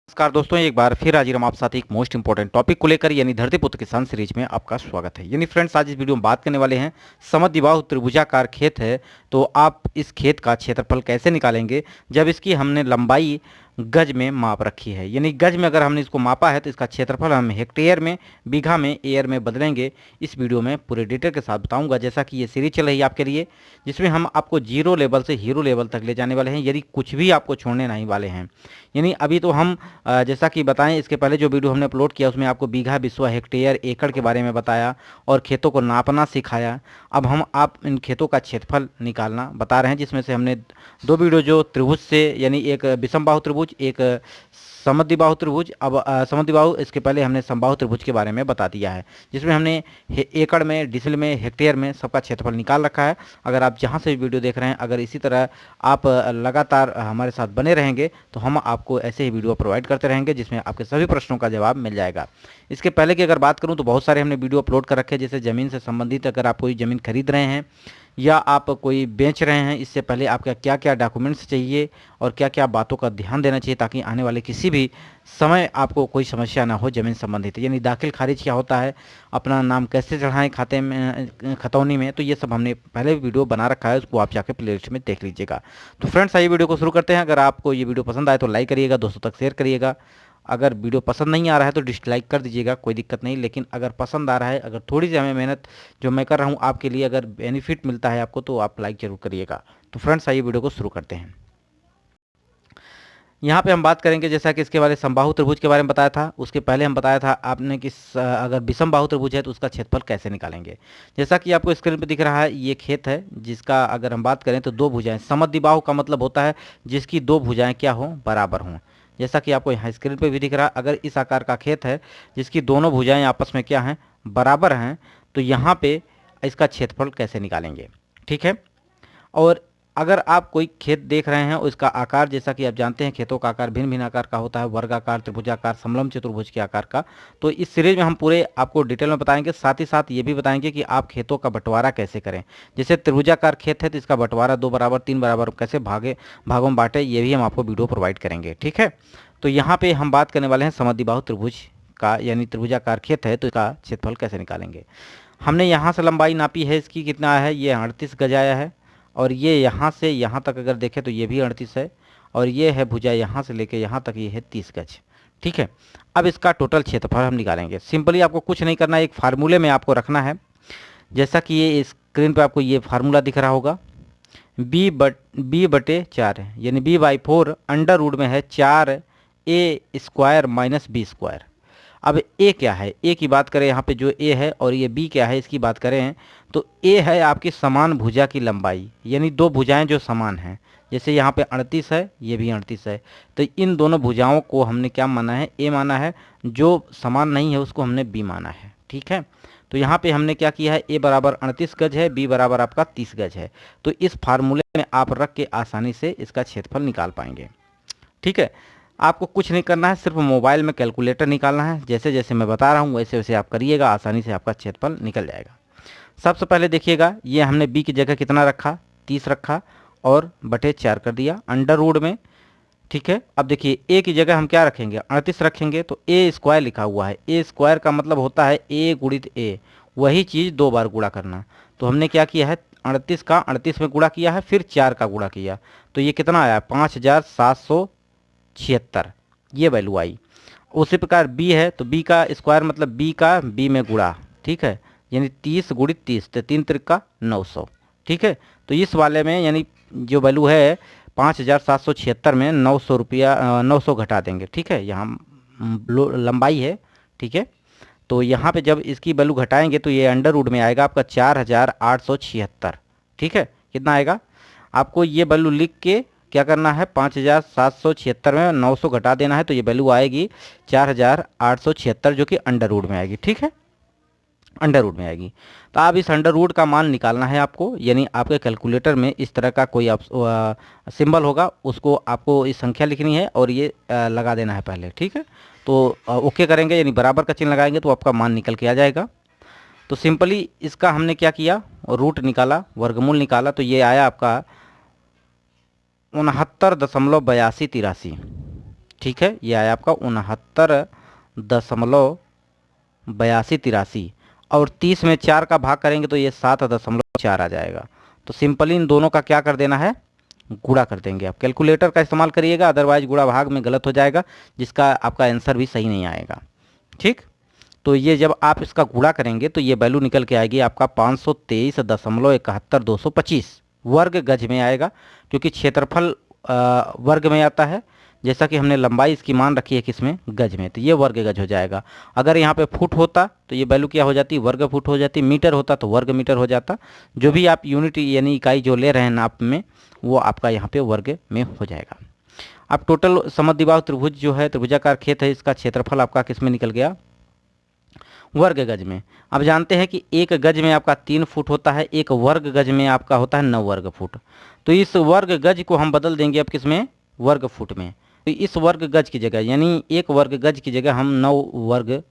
नमस्कार दोस्तों, एक बार फिर हाजिर हम आप साथ एक मोस्ट इंपॉर्टेंट टॉपिक को लेकर यानी धरतीपुत्र किसान सीरीज में आपका स्वागत है। यानी फ्रेंड्स, आज इस वीडियो में बात करने वाले हैं समद्विबाहु त्रिभुजाकार खेत है तो आप इस खेत का क्षेत्रफल कैसे निकालेंगे जब इसकी हमने लंबाई गज में माप रखी है। यानी गज में अगर हमने इसको मापा है तो इसका क्षेत्रफल हम हेक्टेयर में, बीघा में, एयर में बदलेंगे। इस वीडियो में पूरे डिटेल के साथ बताऊंगा। जैसा कि ये सीरीज चल रही है आपके लिए, जिसमें हम आपको जीरो लेवल से हीरो लेवल तक ले जाने वाले हैं, यानी कुछ भी आपको छोड़ने नहीं वाले हैं। यानी अभी तो हम जैसा कि बताएं, इसके पहले जो वीडियो हमने अपलोड किया उसमें आपको बीघा, बिस्वा, हेक्टेयर, एकड़ के बारे में बताया और खेतों को नापना सिखाया। अब हम आप इन खेतों का क्षेत्रफल निकालना बता रहे हैं, जिसमें से हमने दो वीडियो जो त्रिभुज से, यानी एक विषमबाहु त्रिभुज, एक समद्विबाहु त्रिभुज। अब समद्विबाहु, इसके पहले हमने समबाहु त्रिभुज के बारे में बता दिया है, जिसमें हमने एकड़ में, डिसिल में, हेक्टेयर में सबका क्षेत्रफल निकाल रखा है। अगर आप जहां से वीडियो देख रहे हैं, अगर इसी तरह आप लगातार हमारे साथ बने रहेंगे तो हम आपको ऐसे ही वीडियो प्रोवाइड करते रहेंगे जिसमें आपके सभी प्रश्नों का जवाब मिल जाएगा। इसके पहले की अगर बात करूं तो बहुत सारे हमने वीडियो अपलोड कर रखे हैं, जैसे ज़मीन से संबंधित। अगर आप कोई ज़मीन खरीद रहे हैं या आप कोई बेच रहे हैं, इससे पहले आपका क्या क्या डॉक्यूमेंट्स चाहिए और क्या क्या बातों का ध्यान देना चाहिए ताकि आने वाले किसी भी समय आपको कोई समस्या ना हो ज़मीन संबंधित। यानी दाखिल खारिज क्या होता है, अपना नाम कैसे चढ़ाएं खाते में, खतौनी में, तो ये सब हमने पहले वीडियो बना रखा है, उसको आप जाके प्लेलिस्ट में देख लीजिएगा। तो फ्रेंड्स, आइए वीडियो को शुरू करते हैं। अगर आपको ये वीडियो पसंद आए तो लाइक करिएगा, दोस्तों तक शेयर करिएगा। अगर वीडियो पसंद नहीं आ रहा है तो डिसलाइक कर दीजिएगा, कोई दिक्कत नहीं। लेकिन अगर पसंद आ रहा है, अगर थोड़ी सी हमें मेहनत जो मैं कर रहा हूँ आपके लिए अगर बेनिफिट मिलता है आपको, तो आप लाइक जरूर करिएगा। तो फ्रेंड्स, आइए वीडियो को शुरू करते हैं। यहाँ पे हम बात करेंगे, जैसा कि इसके बारे में समबाहु त्रिभुज के बारे में बताया था, उसके पहले हम बताया था आपने कि अगर विषमबाहु त्रिभुज है तो उसका क्षेत्रफल कैसे निकालेंगे। जैसा कि आपको स्क्रीन पे दिख रहा है, ये खेत है जिसका अगर हम बात करें तो दो भुजाएं। समद्विबाहु का मतलब होता है जिसकी दो भुजाएं क्या हो, बराबर हों। जैसा कि आपको यहाँ स्क्रीन पे भी दिख रहा है, अगर इस आकार का खेत है जिसकी दोनों भुजाएं आपस में क्या हैं, बराबर हैं, तो यहाँ पे इसका क्षेत्रफल कैसे निकालेंगे। ठीक है। और अगर आप कोई खेत देख रहे हैं, उसका आकार, जैसा कि आप जानते हैं खेतों का आकार भिन्न भिन्न आकार का होता है, वर्गाकार, त्रिभुजाकार, समलंब चतुर्भुज के आकार का। तो इस सीरीज में हम पूरे आपको डिटेल में बताएंगे, साथ ही साथ ये भी बताएंगे कि आप खेतों का बंटवारा कैसे करें। जैसे त्रिभुजाकार खेत है तो इसका बंटवारा 2 बराबर 3 बराबर कैसे भागों में बांटे, ये भी हम आपको वीडियो प्रोवाइड करेंगे। ठीक है। तो यहाँ पे हम बात करने वाले हैं समद्विबाहु त्रिभुज का, यानी त्रिभुजाकार खेत है तो इसका क्षेत्रफल कैसे निकालेंगे। हमने यहाँ से लंबाई नापी है, इसकी कितना है, ये 38 गज आया है। और ये यहाँ से यहाँ तक अगर देखें तो ये भी 38 है। और ये है भुजा यहाँ से लेके यहाँ तक, ये है 30 गज। ठीक है। अब इसका टोटल क्षेत्रफल हम निकालेंगे। सिंपली आपको कुछ नहीं करना है, एक फार्मूले में आपको रखना है। जैसा कि ये स्क्रीन पे आपको ये फार्मूला दिख रहा होगा, b/4 है, यानी b/4 अंडर रूट में है 4a² माइनस b²। अब ए क्या है, ए की बात करें यहाँ पे जो ए है, और ये बी क्या है इसकी बात करें तो ए है आपकी समान भुजा की लंबाई, यानी दो भुजाएं जो समान हैं। जैसे यहाँ पे 38 है, ये भी 38 है, तो इन दोनों भुजाओं को हमने क्या माना है, ए माना है। जो समान नहीं है उसको हमने बी माना है। ठीक है। तो यहाँ पे हमने क्या किया है, ए बराबर 38 गज है, बी बराबर आपका 30 गज है। तो इस फार्मूले में आप रख के आसानी से इसका क्षेत्रफल निकाल पाएंगे। ठीक है। आपको कुछ नहीं करना है, सिर्फ मोबाइल में कैलकुलेटर निकालना है। जैसे जैसे मैं बता रहा हूँ वैसे वैसे आप करिएगा, आसानी से आपका क्षेत्रफल निकल जाएगा। सबसे पहले देखिएगा, ये हमने बी की जगह कितना रखा, 30 रखा और बटे 4 कर दिया अंडर रूट में। ठीक है। अब देखिए ए की जगह हम क्या रखेंगे, 38 रखेंगे, तो a² लिखा हुआ है। a² का मतलब होता है a गुणित a, वही चीज़ 2 बार गुणा करना। तो हमने क्या किया है, 38 का 38 में गुणा किया है, फिर 4 का गुणा किया, तो ये कितना आया, 5776, ये वैल्यू आई। उसी प्रकार बी है तो बी का स्क्वायर मतलब बी का बी में गुणा। ठीक है। यानी 30 गुणित 30, तो 3 त्रिका 900। ठीक है। तो इस वाले में यानी जो वैल्यू है 5776 में 900 रुपया 900 घटा देंगे। ठीक है। यहाँ लंबाई है। ठीक है। तो यहाँ पे जब इसकी वैल्यू घटाएंगे तो ये अंडर रूट में आएगा आपका 4876। ठीक है। कितना आएगा, आपको ये वैल्यू लिख के क्या करना है, 5776 में 900 घटा देना है, तो ये वैल्यू आएगी 4876, जो कि अंडर रूट में आएगी। ठीक है। अंडर रूट में आएगी। तो आप इस अंडर रूट का मान निकालना है आपको, यानी आपके कैलकुलेटर में इस तरह का कोई सिंबल होगा, उसको आपको इस संख्या लिखनी है और ये लगा देना है पहले। ठीक है। तो ओके करेंगे, यानी बराबर का चिन्ह लगाएंगे तो आपका मान निकल के आ जाएगा। तो सिंपली इसका हमने क्या किया, रूट निकाला, वर्गमूल निकाला, तो ये आया आपका 69.8283। ठीक है, ये आया आपका 69.8283 और 30 में 4 का भाग करेंगे तो ये 7.4 आ जाएगा। तो सिंपली इन दोनों का क्या कर देना है, गुणा कर देंगे। आप कैलकुलेटर का इस्तेमाल करिएगा, अदरवाइज गुणा भाग में गलत हो जाएगा, जिसका आपका आंसर भी सही नहीं आएगा। ठीक, तो ये जब आप इसका गुणा करेंगे तो ये वैल्यू निकल के आएगी आपका 523.71225 वर्ग गज में आएगा, क्योंकि क्षेत्रफल वर्ग में आता है, जैसा कि हमने लंबाई इसकी मान रखी है किसमें, गज में, तो ये वर्ग गज हो जाएगा। अगर यहाँ पे फुट होता तो ये वैल्यू क्या हो जाती, वर्ग फुट हो जाती। मीटर होता तो वर्ग मीटर हो जाता। जो भी आप यूनिट यानी इकाई जो ले रहे हैं नाप में, वो आपका यहाँ पे वर्ग में हो जाएगा। अब टोटल समद्विबाहु त्रिभुज जो है, त्रिभुजाकार खेत है, इसका क्षेत्रफल आपका किस में निकल गया, वर्ग गज में। अब जानते हैं कि एक गज में आपका 3 फुट होता है, एक वर्ग गज में आपका होता है 9 वर्ग फुट। तो इस वर्ग गज को हम बदल देंगे अब किस में, वर्ग फुट में। तो इस वर्ग गज की जगह यानी एक वर्ग गज की जगह हम 9 वर्ग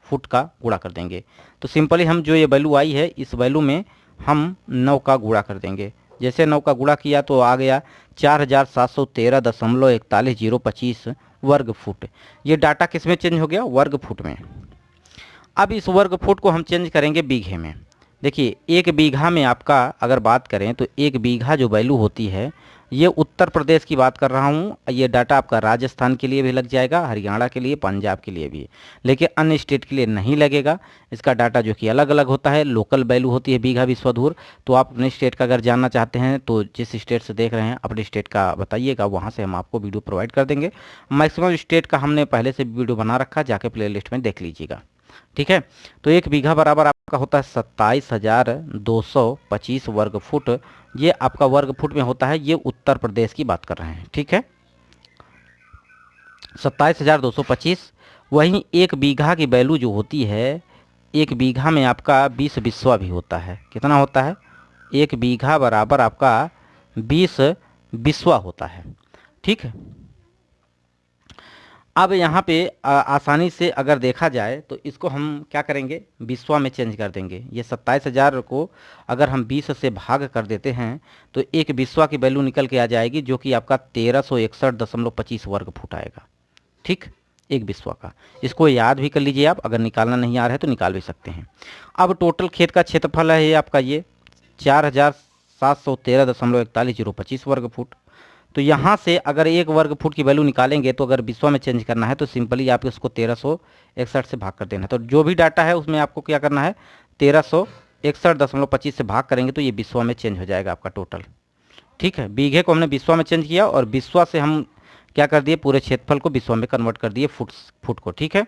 फुट का गुणा कर देंगे। तो सिंपली हम जो ये वैल्यू आई है, इस वैल्यू में हम 9 का गुणा कर देंगे। जैसे 9 का गुणा किया तो आ गया 4713.41025 वर्ग फुट। ये डाटा किस में चेंज हो गया, वर्ग फुट में। अब इस वर्ग फुट को हम चेंज करेंगे बीघे में। देखिए, एक बीघा में आपका अगर बात करें तो एक बीघा जो वैल्यू होती है, ये उत्तर प्रदेश की बात कर रहा हूँ, ये डाटा आपका राजस्थान के लिए भी लग जाएगा, हरियाणा के लिए, पंजाब के लिए भी, लेकिन अन्य स्टेट के लिए नहीं लगेगा। इसका डाटा जो कि अलग अलग होता है, लोकल वैल्यू होती है बीघा विश्वधूर। तो आप अपने स्टेट का अगर जानना चाहते हैं तो जिस स्टेट से देख रहे हैं अपने स्टेट का बताइएगा, वहाँ से हम आपको वीडियो प्रोवाइड कर देंगे। मैक्सिमम स्टेट का हमने पहले से वीडियो बना रखा, जाके प्ले लिस्ट में देख लीजिएगा। ठीक है, तो एक बीघा बराबर आपका होता है 27,225 वर्ग फुट। ये आपका वर्ग फुट में होता है, ये उत्तर प्रदेश की बात कर रहे हैं। ठीक है, 27,225। वहीं एक बीघा की वैल्यू जो होती है, एक बीघा में आपका 20 बिस्वा भी होता है। कितना होता है, एक बीघा बराबर आपका 20 बिस्वा होता है। ठीक है, अब यहाँ पे आसानी से अगर देखा जाए तो इसको हम क्या करेंगे, बिस्वा में चेंज कर देंगे। ये 27,000 को अगर हम 20 से भाग कर देते हैं तो एक बिस्वा की वैल्यू निकल के आ जाएगी, जो कि आपका 1361.25 वर्ग फुट आएगा। ठीक, एक बिस्वा का। इसको याद भी कर लीजिए आप, अगर निकालना नहीं आ रहा है तो निकाल भी सकते हैं। अब टोटल खेत का क्षेत्रफल है ये आपका, ये 4,713.4125 वर्ग फुट। तो यहाँ से अगर एक वर्ग फुट की वैल्यू निकालेंगे तो अगर बिस्वा में चेंज करना है तो सिंपली आप इसको 1361 से भाग कर देना है। तो जो भी डाटा है उसमें आपको क्या करना है, 1361.25 से भाग करेंगे तो ये बिस्वा में चेंज हो जाएगा आपका टोटल। ठीक है, बीघे को हमने बिस्वा में चेंज किया और बिस्वा से हम क्या कर दिए, पूरे क्षेत्रफल को बिस्वा में कन्वर्ट कर दिए फुट को। ठीक है,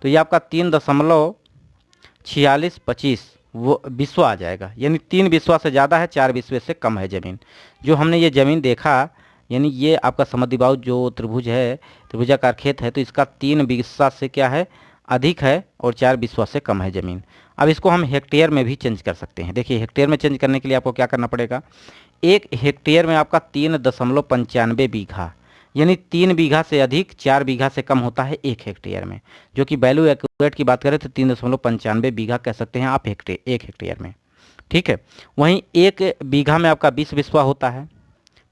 तो ये आपका 3.4625 वो बिस्वा आ जाएगा, यानी 3 बिस्वा से ज़्यादा है, 4 बिस्वे से कम है ज़मीन। जो हमने ये ज़मीन देखा, यानी ये आपका समद्विबाहु जो त्रिभुज है, त्रिभुजाकार खेत है, तो इसका 3 बिस्वा से क्या है, अधिक है और 4 बिस्वा से कम है ज़मीन। अब इसको हम हेक्टेयर में भी चेंज कर सकते हैं। देखिए, हेक्टेयर में चेंज करने के लिए आपको क्या करना पड़ेगा, एक हेक्टेयर में आपका 3.95 बीघा, यानी 3 बीघा से अधिक 4 बीघा से कम होता है एक हेक्टेयर में। जो कि वैल्यू एक्यूरेट की बात करें तो 3.95 बीघा कह सकते हैं आप एक हेक्टेयर में। ठीक है, वहीं एक बीघा में आपका 20 बिस्वा होता है।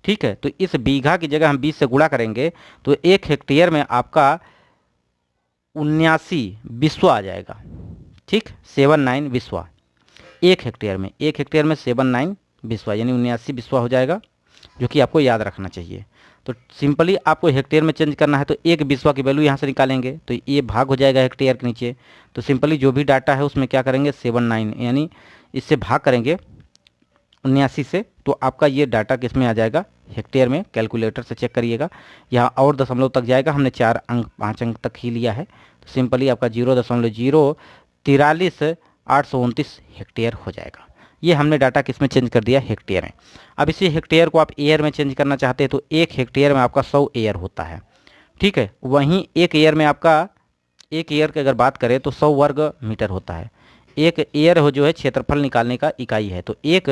ठीक है, तो इस बीघा की जगह हम 20 से गुणा करेंगे तो एक हेक्टेयर में आपका 79 बिस्वा आ जाएगा। ठीक, 79 बिस्वा एक हेक्टेयर में, एक हेक्टेयर में 79 बिस्वा यानी 79 बिस्वा हो जाएगा, जो कि आपको याद रखना चाहिए। तो सिंपली आपको हेक्टेयर में चेंज करना है तो एक बिस्वा की वैल्यू यहाँ से निकालेंगे तो ये भाग हो जाएगा हेक्टेयर के नीचे। तो सिंपली जो भी डाटा है उसमें क्या करेंगे, 79 यानी इससे भाग करेंगे 79 से, तो आपका ये डाटा किस में आ जाएगा, हेक्टेयर में। कैलकुलेटर से चेक करिएगा, यहाँ और दशमलव तक जाएगा, हमने 4 अंक 5 अंक तक ही लिया है। तो सिंपली आपका 0.0432829 हेक्टेयर हो जाएगा। ये हमने डाटा किस में चेंज कर दिया, हेक्टेयर में। अब इसी हेक्टेयर को आप एयर में चेंज करना चाहते हैं तो एक हेक्टेयर में आपका 100 एयर होता है। ठीक है, वहीं एक एयर में आपका, एक एयर की अगर बात करें तो 100 वर्ग मीटर होता है। एक एयर हो जो है क्षेत्रफल निकालने का इकाई है। तो एक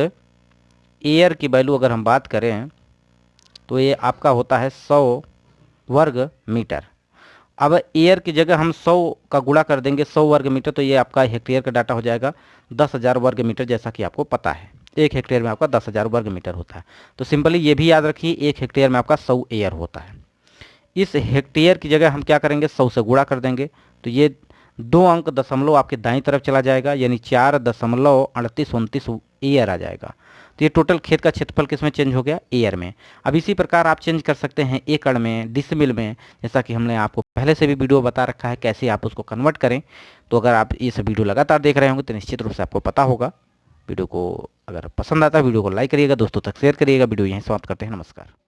एयर की वैल्यू अगर हम बात करें तो ये आपका होता है 100 वर्ग मीटर। अब एयर की जगह हम 100 का गुणा कर देंगे 100 वर्ग मीटर, तो ये आपका हेक्टेयर का डाटा हो जाएगा 10,000 वर्ग मीटर, जैसा कि आपको पता है एक हेक्टेयर में आपका 10,000 वर्ग मीटर होता है। तो सिंपली ये भी याद रखिए, एक हेक्टेयर में आपका 100 एयर होता है। इस हेक्टेयर की जगह हम क्या करेंगे, 100 से गुणा कर देंगे, तो ये 2 अंक दशमलव आपके दाईं तरफ चला जाएगा, यानी 4.3829 एयर आ जाएगा। तो ये टोटल खेत का क्षेत्रफल किसमें चेंज हो गया, एयर में। अब इसी प्रकार आप चेंज कर सकते हैं एकड़ में, डिसमिल में, जैसा कि हमने आपको पहले से भी वीडियो बता रखा है कैसे आप उसको कन्वर्ट करें। तो अगर आप ये सब वीडियो लगातार देख रहे होंगे तो निश्चित रूप से आपको पता होगा। वीडियो को अगर पसंद आता है वीडियो को लाइक करिएगा, दोस्तों तक शेयर करिएगा। वीडियो यहीं समाप्त करते हैं, नमस्कार।